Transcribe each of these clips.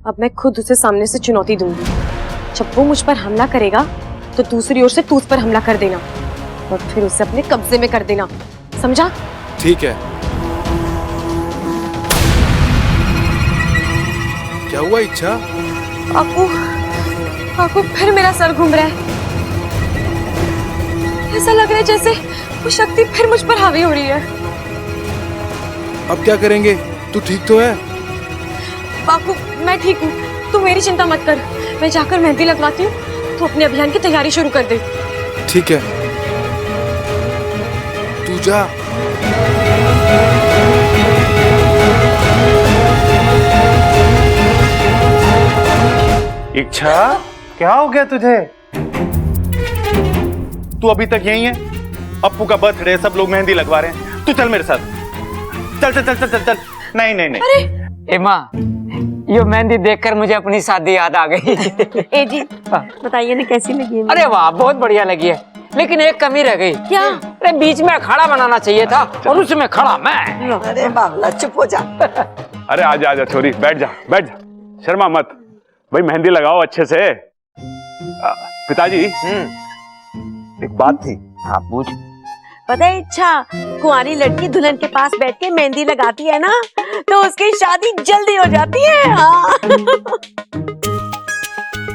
अब मैं खुद उसे सामने से चुनौती दूंगी। जब वो मुझ पर हमला करेगा तो दूसरी ओर से तू उस पर हमला कर देना और फिर उसे अपने कब्जे में कर देना, समझा? ठीक है। क्या हुआ इच्छा? आपको फिर मेरा सर घूम रहा है। ऐसा लग रहा है जैसे वो शक्ति फिर मुझ पर हावी हो रही है। अब क्या करेंगे? तू ठीक तो है? बाकू, मैं ठीक हूँ, तू मेरी चिंता मत कर। मैं जाकर मेहंदी लगवाती हूँ, तू अपने अभियान की तैयारी शुरू कर दे। ठीक है, तू जा। इच्छा, क्या हो गया तुझे? तू अभी तक यहीं है? अप्पू का बर्थडे, सब लोग मेहंदी लगवा रहे हैं, तू चल मेरे साथ। चल चल चल चल चल चल। नहीं नहीं नहीं। अरे एमा, ये मेहंदी देखकर मुझे अपनी शादी याद आ गई। ए जी, बताइए ना कैसी लगी है? अरे वाह, बहुत बढ़िया लगी है, लेकिन एक कमी रह गई। क्या? अरे बीच में खड़ा बनाना चाहिए था और उसमें खड़ा मैं। अरे बाबला चुप हो जा। अरे आजा आजा छोरी, बैठ जा बैठ जा, शर्मा मत भाई, मेहंदी लगाओ अच्छे से। पिताजी, एक बात थी। हाँ पूछ। पता है इच्छा, कुंवारी लड़की दुल्हन के पास बैठ के मेहंदी लगाती है ना, तो उसकी शादी जल्दी हो जाती है। हाँ।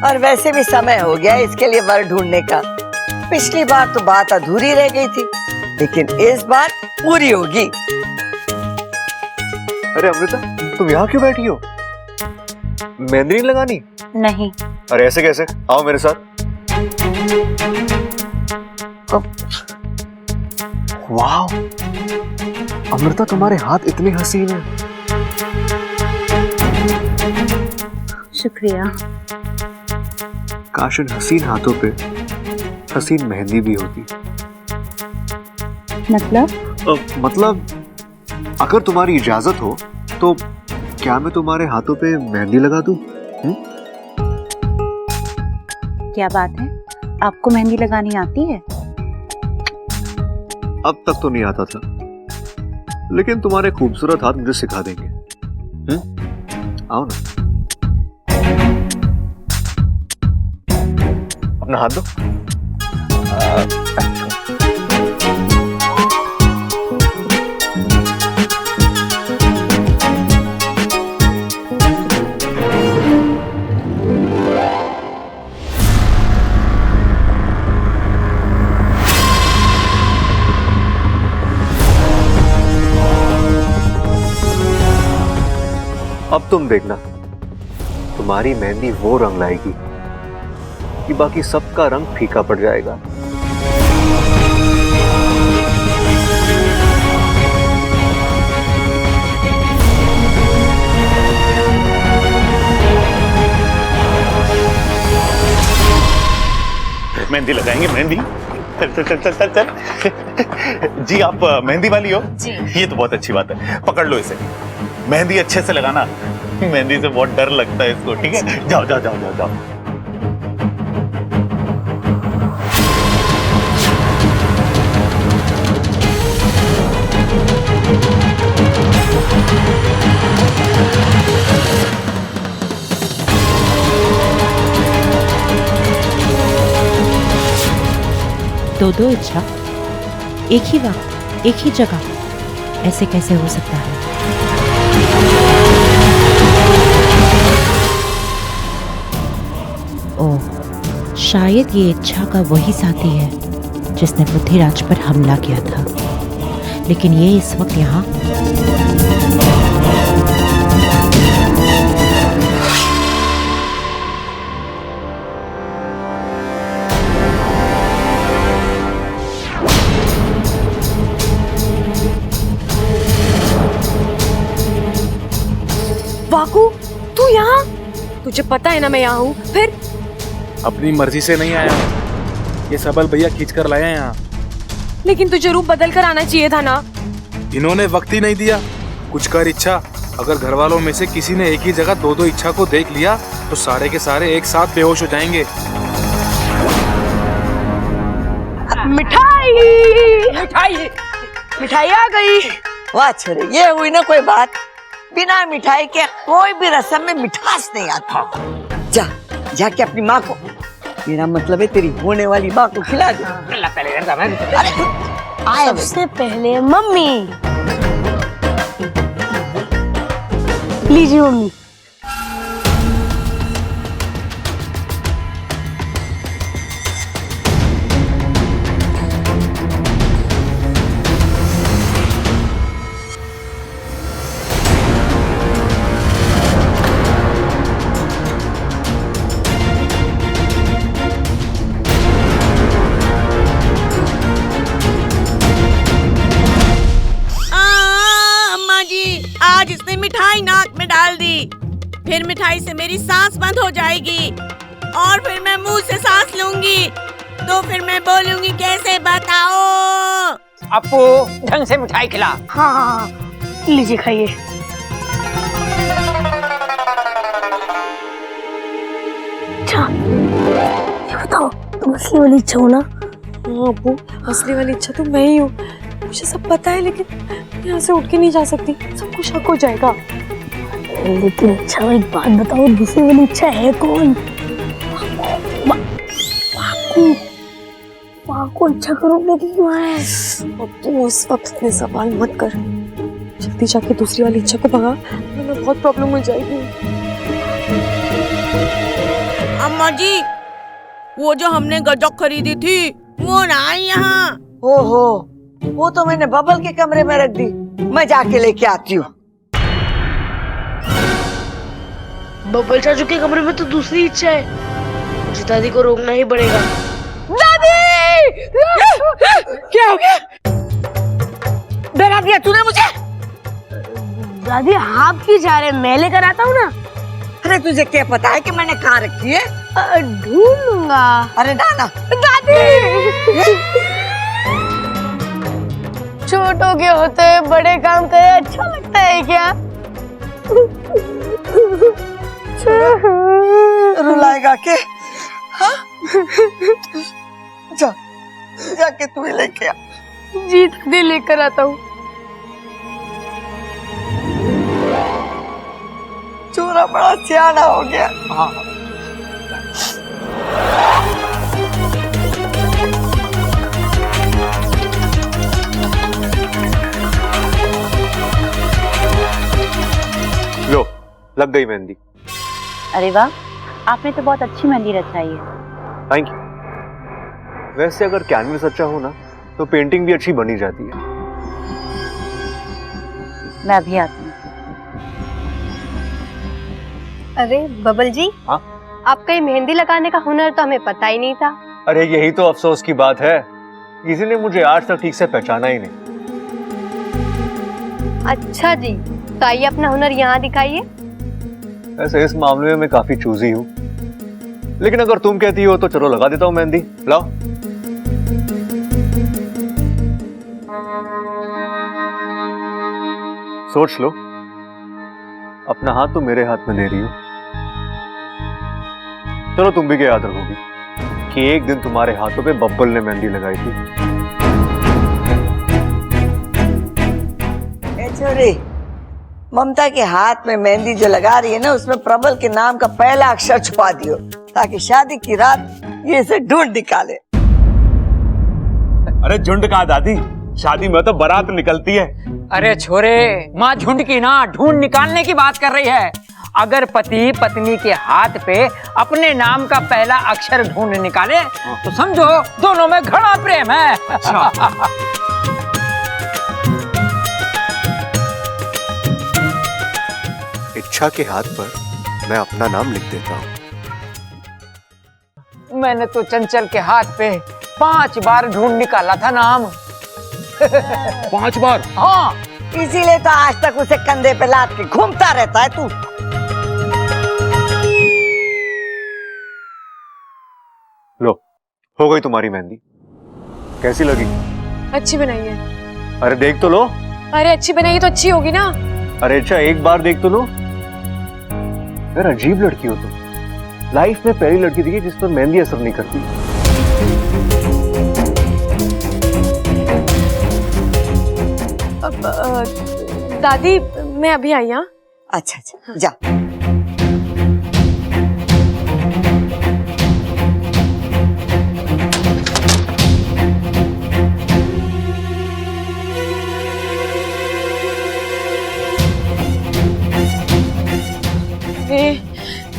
और वैसे भी समय हो गया इसके लिए वर ढूंढने का। पिछली बार तो बात अधूरी रह गई थी, लेकिन इस बार पूरी होगी। अरे अमृता, तुम यहाँ क्यों बैठी हो? मेहंदी नहीं लगानी? नहीं। अरे ऐसे कैसे? आओ मेरे साथ। वाह अमृता, तुम्हारे हाथ इतने हसीन हैं। शुक्रिया। काश इन हसीन हाथों पे हसीन मेहंदी भी होती। मतलब अगर तुम्हारी इजाजत हो तो क्या मैं तुम्हारे हाथों पे मेहंदी लगा दूं? क्या बात है, आपको मेहंदी लगानी आती है? अब तक तो नहीं आता था, लेकिन तुम्हारे खूबसूरत हाथ मुझे सिखा देंगे। आओ ना, अपना हाथ दो। अब तुम देखना, तुम्हारी मेहंदी वो रंग लाएगी कि बाकी सबका रंग फीका पड़ जाएगा। मेहंदी लगाएंगे, मेहंदी। चल चल चल चल चल चल। जी आप मेहंदी वाली हो? जी। ये तो बहुत अच्छी बात है, पकड़ लो इसे। मेहंदी अच्छे से लगाना, मेहंदी से बहुत डर लगता है इसको, ठीक है? जाओ जाओ जाओ जाओ जाओ। दो इच्छा, एक ही वक्त एक ही जगह, ऐसे कैसे हो सकता है? ओह, शायद ये इच्छा का वही साथी है जिसने पृथ्वीराज पर हमला किया था, लेकिन ये इस वक्त यहाँ। वाकू, तू यहाँ? तुझे पता है ना मैं यहाँ हूँ। फिर अपनी मर्जी से नहीं आया, ये सबल भैया खींच कर लाया यहाँ। लेकिन तुझे रूप बदल कर आना चाहिए था ना। इन्होंने वक्त ही नहीं दिया। कुछ कर इच्छा, अगर घर वालों में से किसी ने एक ही जगह दो इच्छा को देख लिया तो सारे के सारे एक साथ बेहोश हो जाएंगे। मिठाई मिठाई मिठाई आ गई। वाह छोरे, ये हुई ना कोई बात। बिना मिठाई के कोई भी रस्म में मिठास नहीं आता। जा जाके अपनी माँ को, मेरा मतलब है तेरी होने वाली माँ को खिला दे। अरे आए सबसे पहले मम्मी। लीजिए मम्मी। आज इसने मिठाई नाक में डाल दी, फिर मिठाई से मेरी सांस बंद हो जाएगी और फिर मैं मुंह से सांस लूंगी तो फिर मैं बोलूंगी कैसे बताओ। अपू ढंग से मिठाई खिला। हाँ लीजिए खाइए। अच्छा ये बताओ तुम असली वाली इच्छा हो ना? हाँ अब्बू, असली वाली इच्छा तो मैं ही हूँ। मुझे सब पता है, लेकिन यहाँ से उठ के नहीं जा सकती, सबको शक हो जाएगा। लेकिन अच्छा एक बात बताओ, दूसरी वाली इच्छा है कौन? माँ को इच्छा करोगे कि क्यों है? अब्बू उस वक्त इतने सवाल मत कर, जल्दी जाके दूसरी वाली इच्छा को भगा, वरना बहुत प्रॉब्लम हो जाएगी। अम्मा जी, वो जो हमने गजक खरीदी थी वो ना आई यहाँ। ओहो, वो तो मैंने बबल के कमरे में रख दी, मैं जाके लेके आती हूँ। बबल चाचू के कमरे में तो दूसरी इच्छा है, मुझे दादी को रोकना ही पड़ेगा। दादी! क्या हो गया? डरा दिया तूने मुझे? दादी आप क्यों जा रहे हैं? मैं लेकर आता हूँ ना। अरे तुझे क्या पता है कि मैंने कहाँ रखी है? ढूंढ लूंगा। अरे नाना। दादी छोटों के होते बड़े काम करे अच्छा लगता है क्या? रुलाएगा के? हाँ? जा जाके तू ही लेके आ। जी दादी लेकर आता हूँ। चोरा बड़ा सियाना हो गया। हाँ लो, लग गई मेहंदी। अरे वाह, आपने तो बहुत अच्छी मेहंदी रचाई है। Thank you. वैसे अगर कैनवस अच्छा हो ना तो पेंटिंग भी अच्छी बनी जाती है। मैं अभी आती हूँ। अरे बबल जी, हाँ? आपका ये मेहंदी लगाने का हुनर तो हमें पता ही नहीं था। अरे यही तो अफसोस की बात है, किसी ने मुझे आज तक ठीक से पहचाना ही नहीं। अच्छा जी, तो आइए अपना हुनर यहाँ दिखाइए। वैसे इस मामले में मैं काफी चूजी हूँ, लेकिन अगर तुम कहती हो तो चलो लगा देता हूँ मेहंदी। लाओ। सोच लो, अपना हाथ तो मेरे हाथ में दे रही हो। चलो तुम भी क्या याद रखोगी कि एक दिन तुम्हारे हाथों पे बब्बल ने मेहंदी लगाई थी। ए छोरी, ममता के हाथ में मेहंदी जो लगा रही है ना, उसमें प्रबल के नाम का पहला अक्षर छुपा दियो, ताकि शादी की रात ये इसे ढूंढ निकाले। अरे झुंड कहाँ दादी, शादी में तो बारात निकलती है। अरे छोरे, माँ झुंड की ना ढूंढ निकालने की बात कर रही है। अगर पति पत्नी के हाथ पे अपने नाम का पहला अक्षर ढूंढ निकाले तो समझो दोनों में घना प्रेम है। इच्छा के हाथ पर मैं अपना नाम लिख देता हूँ। मैंने तो चंचल के हाथ पे 5 बार ढूंढ निकाला था नाम। 5 बार? हाँ, इसीलिए तो आज तक उसे कंधे पे लाद के घूमता रहता है तू। लो, हो गई तुम्हारी मेहंदी। कैसी लगी? अच्छी बनाई है। अरे देख तो लो। अरे अच्छी बनाई तो अच्छी होगी ना। अरे अच्छा, एक बार देख तो लो। यार अजीब लड़की हो तुम। लाइफ में पहली लड़की थी जिस पर मेहंदी असर नहीं करती। दादी मैं अभी आई। हाँ अच्छा अच्छा जा।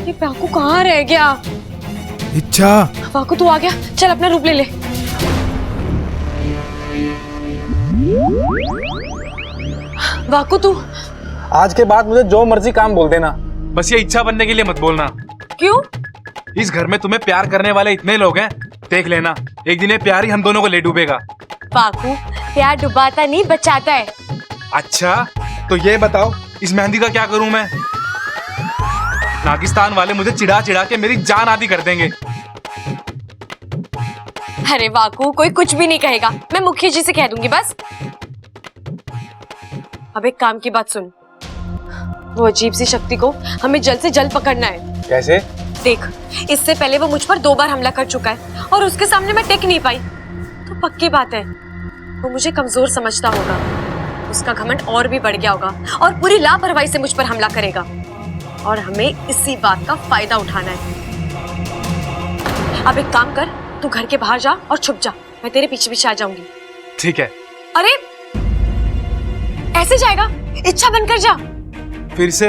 ये पाकू कहाँ रह गया? इच्छा, पाकू तू आ गया, चल अपना रूप ले ले। वाकू तू आज के बाद मुझे जो मर्जी काम बोल देना, बस ये इच्छा बनने के लिए मत बोलना। क्यों? इस घर में तुम्हें प्यार करने वाले इतने लोग हैं, देख लेना एक दिन ये प्यार ही हम दोनों को ले डूबेगा। पाकू प्यार डुबाता नहीं बचाता है। अच्छा तो ये बताओ इस मेहंदी का क्या करूं मैं? नागिस्तान वाले मुझे चिढ़ा चिढ़ा के मेरी जान आधी कर देंगे। अरे वाकू कोई कुछ भी नहीं कहेगा, मैं मुखिया जी से कह दूंगी बस। अब एक काम की बात सुन, वो अजीब सी शक्ति को हमें जल्द से जल्द पकड़ना है। कैसे? देख, इससे पहले वो मुझ पर 2 बार हमला कर चुका है और उसके सामने मैं टिक नहीं पाई, तो पक्की बात है वो मुझे कमजोर समझता होगा, उसका घमंड और भी बढ़ गया होगा और पूरी लापरवाही से मुझ पर हमला करेगा और हमें इसी बात का फायदा उठाना है। अब एक काम कर, तू घर के बाहर जा और छुप जा, मैं तेरे पीछे पीछे आ जाऊंगी। ठीक है। अरे ऐसे जाएगा? इच्छा बनकर जा। फिर से?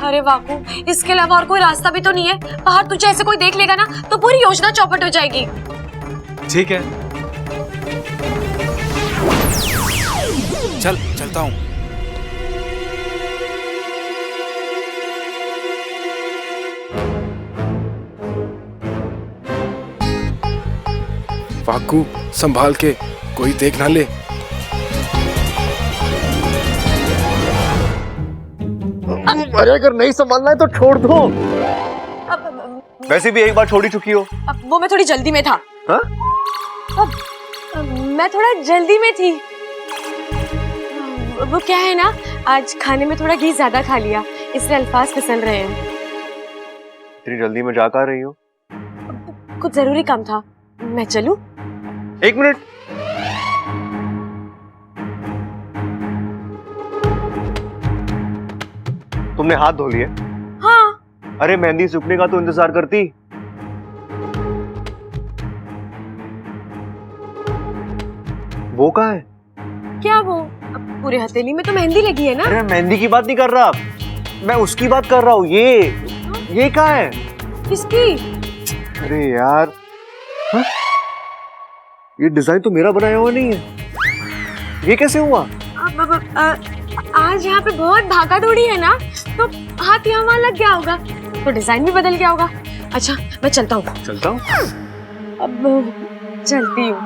अरे वाकू इसके अलावा और कोई रास्ता भी तो नहीं है, बाहर तुझे ऐसे कोई देख लेगा ना तो पूरी योजना चौपट हो जाएगी। ठीक है चलता हूँ। वाकू संभाल के, कोई देख ना ले। अरे अगर नहीं संभालना है तो छोड़ दो। वैसे भी एक बार छोड़ चुकी हो। अब वो मैं थोड़ी जल्दी में था। हाँ? मैं थोड़ा जल्दी में थी। वो क्या है ना, आज खाने में थोड़ा घी ज्यादा खा लिया, इसलिए अल्फाज फिसल रहे हैं। इतनी जल्दी में जा कर रही हो? कुछ जरूरी काम था, मैं चलूं? 1 मिनट। तुमने हाथ धो लिए? हाँ। अरे मेहंदी सूखने का तो इंतजार करती। वो कहाँ है? क्या वो? अब पूरे हथेली में तो मेहंदी लगी है ना। अरे मेहंदी की बात नहीं कर रहा, मैं उसकी बात कर रहा हूँ। ये कहाँ है? किसकी? अरे यार, हाँ? ये डिजाइन तो मेरा बनाया हुआ नहीं है, ये कैसे हुआ? आज यहाँ पे बहुत भागा दौड़ी है ना, तो हाथ यहाँ वहाँ लग गया होगा, तो डिजाइन भी बदल गया होगा। अच्छा मैं चलता हूँ। चलता हूँ? अब चलती हूँ।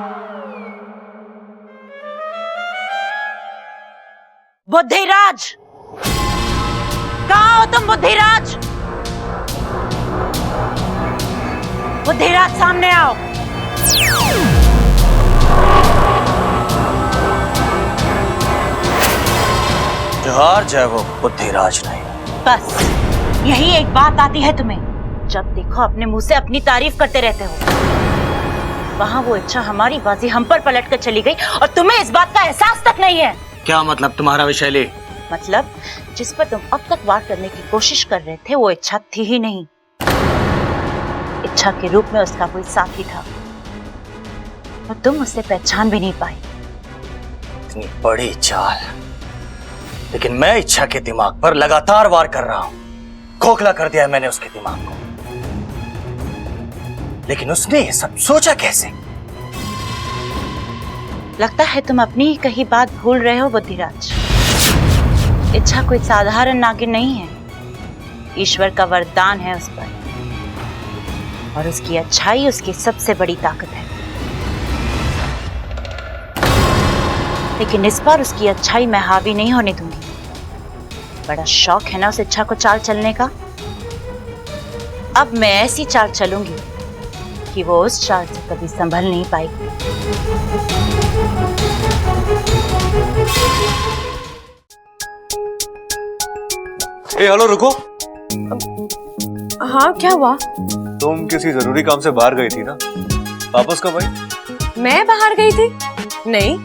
बुद्धिराज, कहाँ हो तुम? बुद्धिराज, बुद्धिराज सामने आओ। जोहार जय वो बुद्धिराज नहीं। बस यही एक बात आती है तुम्हें, जब देखो अपने मुंह से अपनी तारीफ करते रहते हो। वहाँ वो इच्छा हमारी बाजी हम पर पलट कर चली गई और तुम्हें इस बात का एहसास तक नहीं है। क्या मतलब तुम्हारा विशैली? मतलब जिस पर तुम अब तक वार करने की कोशिश कर रहे थे वो इच्छा थी ही नहीं, इच्छा के रूप में उसका कोई साथी था और तुम उसे पहचान भी नहीं पाई। इतनी बड़ी चाल, लेकिन मैं इच्छा के दिमाग पर लगातार वार कर रहा हूं। खोखला कर दिया है मैंने उसके दिमाग को, लेकिन उसने ये सब सोचा कैसे? लगता है तुम अपनी ही कही बात भूल रहे हो बुद्धिराज। इच्छा कोई साधारण नागिन नहीं है, ईश्वर का वरदान है उस पर, और उसकी अच्छाई उसकी सबसे बड़ी ताकत है। लेकिन इस बार उसकी अच्छाई मैं हावी नहीं होने दूंगी। बड़ा शौक है ना उस इच्छा को चाल चलने का। अब मैं ऐसी चाल चलूंगी कि वो उस चाल से कभी संभल नहीं पाएगी। हेलो रुको। हाँ क्या हुआ? तुम किसी जरूरी काम से बाहर गई थी ना, वापस कब आई? मैं बाहर गई थी? नहीं।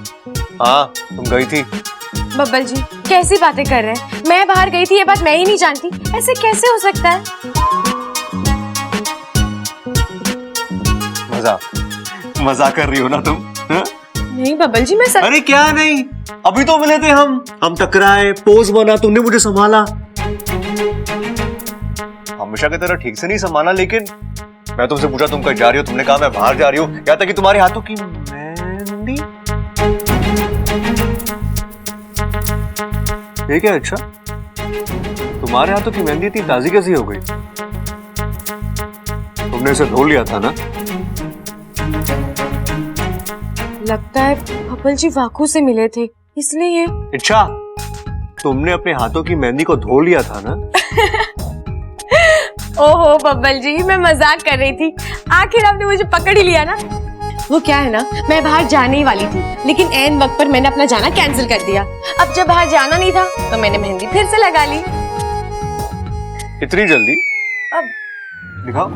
हाँ तुम गई थी। बब्बल जी कैसी बातें कर रहे हैं? मैं बाहर गई थी ये बात मैं ही नहीं जानती? ऐसे कैसे हो सकता है? मजाक कर रही हो ना तुम? हा? नहीं बबल जी, मैं सच... अरे क्या नहीं, अभी तो मिले थे हम टकराए, पोज बना, तुमने मुझे संभाला। हमेशा की तरह ठीक से नहीं संभाला, लेकिन मैं तुमसे पूछा तुम कहीं जा रही हो, तुमने कहा मैं बाहर जा रही हूँ, यहाँ तक कि तुम्हारे हाथों की मेहंदी। ये क्या? अच्छा, तुम्हारे हाथों की मेहंदी इतनी ताजी कैसी हो गई? तुमने इसे धो लिया था ना? लगता है बबल जी वाकू से मिले थे, इसलिए। अच्छा, तुमने अपने हाथों की मेहंदी को धो लिया था ना? ओहो बबल जी, मैं मजाक कर रही थी, आखिर आपने मुझे पकड़ ही लिया ना। वो क्या है ना, मैं बाहर जाने ही वाली थी, लेकिन ऐन वक्त पर मैंने अपना जाना कैंसिल कर दिया। अब जब बाहर जाना नहीं था तो मैंने मेहंदी फिर से लगा ली। इतनी जल्दी? अब दिखाओ।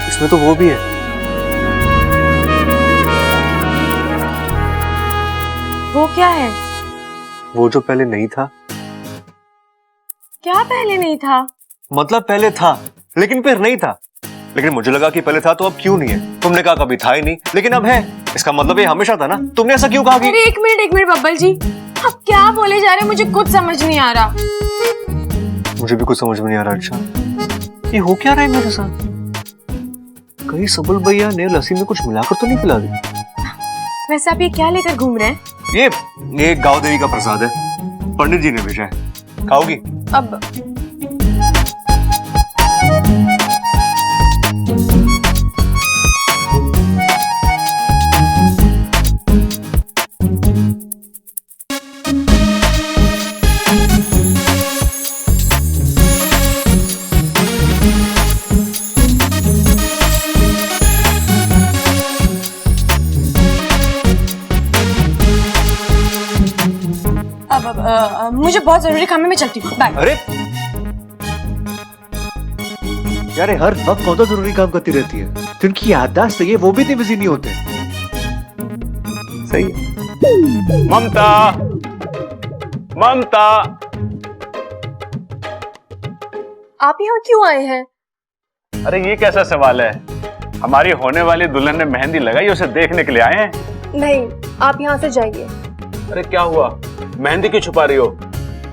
इसमें तो वो भी है। वो क्या है? वो जो पहले नहीं था। क्या पहले नहीं था? मतलब पहले था लेकिन फिर नहीं था, लेकिन मुझे लगा कि पहले था तो अब क्यों नहीं है। तुमने कहा कभी था ही नहीं, लेकिन अब है, इसका मतलब ये हमेशा था ना। तुमने ऐसा क्यों कहा कि... अरे एक मिनट बब्बल जी, आप क्या बोले जा रहे हैं? मुझे कुछ समझ नहीं आ रहा। मुझे भी कुछ समझ में नहीं आ रहा। अच्छा, ये हो क्या रहा है मेरे साथ? कहीं सबुल भैया ने लस्सी में कुछ मिलाकर तो नहीं पिला दी? वैसे आप ये क्या लेकर घूम रहे हैं? ये गाँव देवी का प्रसाद है, पंडित जी ने भेजा है, खाओगी? अब मुझे बहुत जरूरी काम है, मैं चलती हूँ, बाय। अरे यार, हर वक्त कौन सा जरूरी काम करती रहती है? जिनकी याददाश्त है वो भी इतने बिजी नहीं होते। सही है। ममता, ममता, आप यहाँ क्यों आए हैं? अरे ये कैसा सवाल है? हमारी होने वाली दुल्हन ने मेहंदी लगाई, उसे देखने के लिए आए हैं। नहीं, आप यहाँ से जाइए। अरे क्या हुआ? मेहंदी क्यों छुपा रही हो?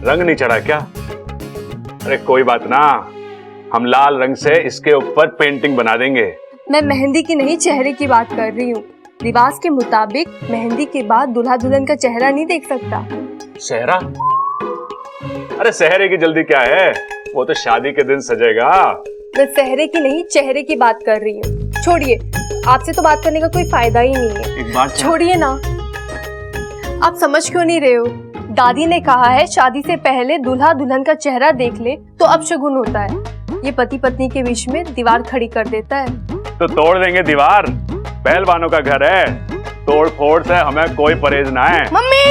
रंग नहीं चढ़ा क्या? अरे कोई बात ना, हम लाल रंग से इसके ऊपर पेंटिंग बना देंगे। मैं मेहंदी की नहीं, चेहरे की बात कर रही हूँ। रिवाज के मुताबिक मेहंदी के बाद दूल्हा दुल्हन का चेहरा नहीं देख सकता। सेहरा? अरे सेहरे की जल्दी क्या है, वो तो शादी के दिन सजेगा। मैं सेहरे की नहीं, चेहरे की बात कर रही हूँ। छोड़िए, आपसे तो बात करने का कोई फायदा ही नहीं है। एक बात छोड़िए ना, आप समझ क्यों नहीं रहे हो? दादी ने कहा है शादी से पहले दूल्हा दुल्हन का चेहरा देख ले तो अपशगुन होता है। ये पति पत्नी के बीच में दीवार खड़ी कर देता है। तो तोड़ देंगे दीवार, पहलवानों का घर है, तोड़ फोड़ से हमें कोई परहेज ना है। मम्मी!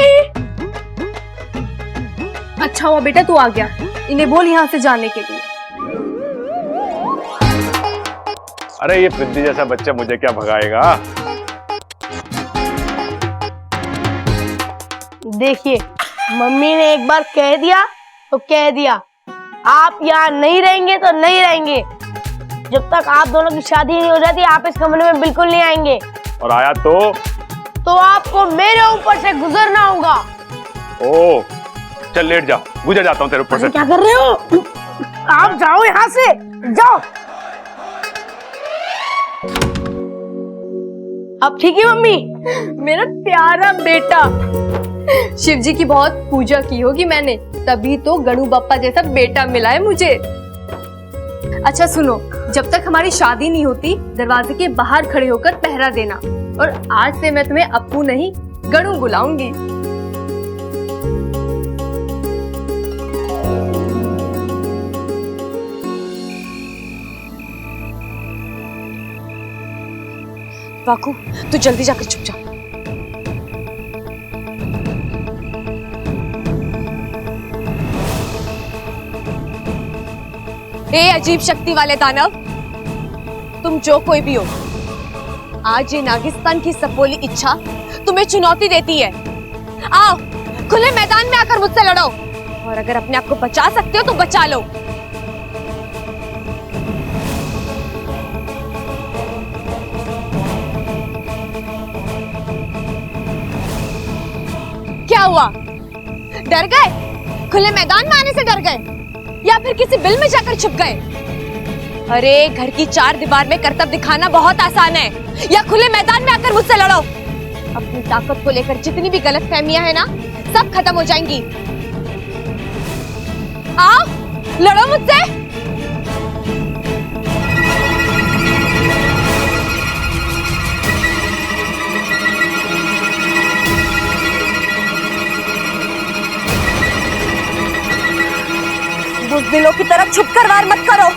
अच्छा हुआ बेटा तू आ गया, इन्हें बोल यहाँ से जाने के लिए। अरे ये फिद्दी जैसा बच्चा मुझे क्या भगाएगा? देखिए, मम्मी ने एक बार कह दिया तो कह दिया, आप यहाँ नहीं रहेंगे तो नहीं रहेंगे। जब तक आप दोनों की शादी नहीं हो जाती आप इस कमरे में बिल्कुल नहीं आएंगे। और आया तो आपको मेरे ऊपर से गुजरना होगा। ओ, चल लेट जाओ, गुजर जाता हूँ तेरे ऊपर से। क्या कर रहे हो? आप जाओ यहाँ से, जाओ। अब ठीक है मम्मी? मेरा प्यारा बेटा, शिव जी की बहुत पूजा की होगी मैंने, तभी तो गणु बप्पा जैसा बेटा मिला है मुझे। अच्छा सुनो, जब तक हमारी शादी नहीं होती दरवाजे के बाहर खड़े होकर पहरा देना, और आज से मैं तुम्हें अप्पू नहीं गणु बुलाऊंगी। वाकू, तू जल्दी जाकर छुप जा। ए अजीब शक्ति वाले दानव, तुम जो कोई भी हो, आज ये नागिस्तान की सपोली इच्छा तुम्हें चुनौती देती है। आओ खुले मैदान में आकर मुझसे लड़ो, और अगर अपने आप को बचा सकते हो तो बचा लो। क्या हुआ, डर गए? खुले मैदान में आने से डर गए या फिर किसी बिल में जाकर छुप गए? अरे घर की चार दीवार में करतब दिखाना बहुत आसान है, या खुले मैदान में आकर मुझसे लड़ो। अपनी ताकत को लेकर जितनी भी गलतफहमियां हैं ना, सब खत्म हो जाएंगी। आओ लड़ो मुझसे। बुज़दिलों की तरह छुपकर वार मत करो।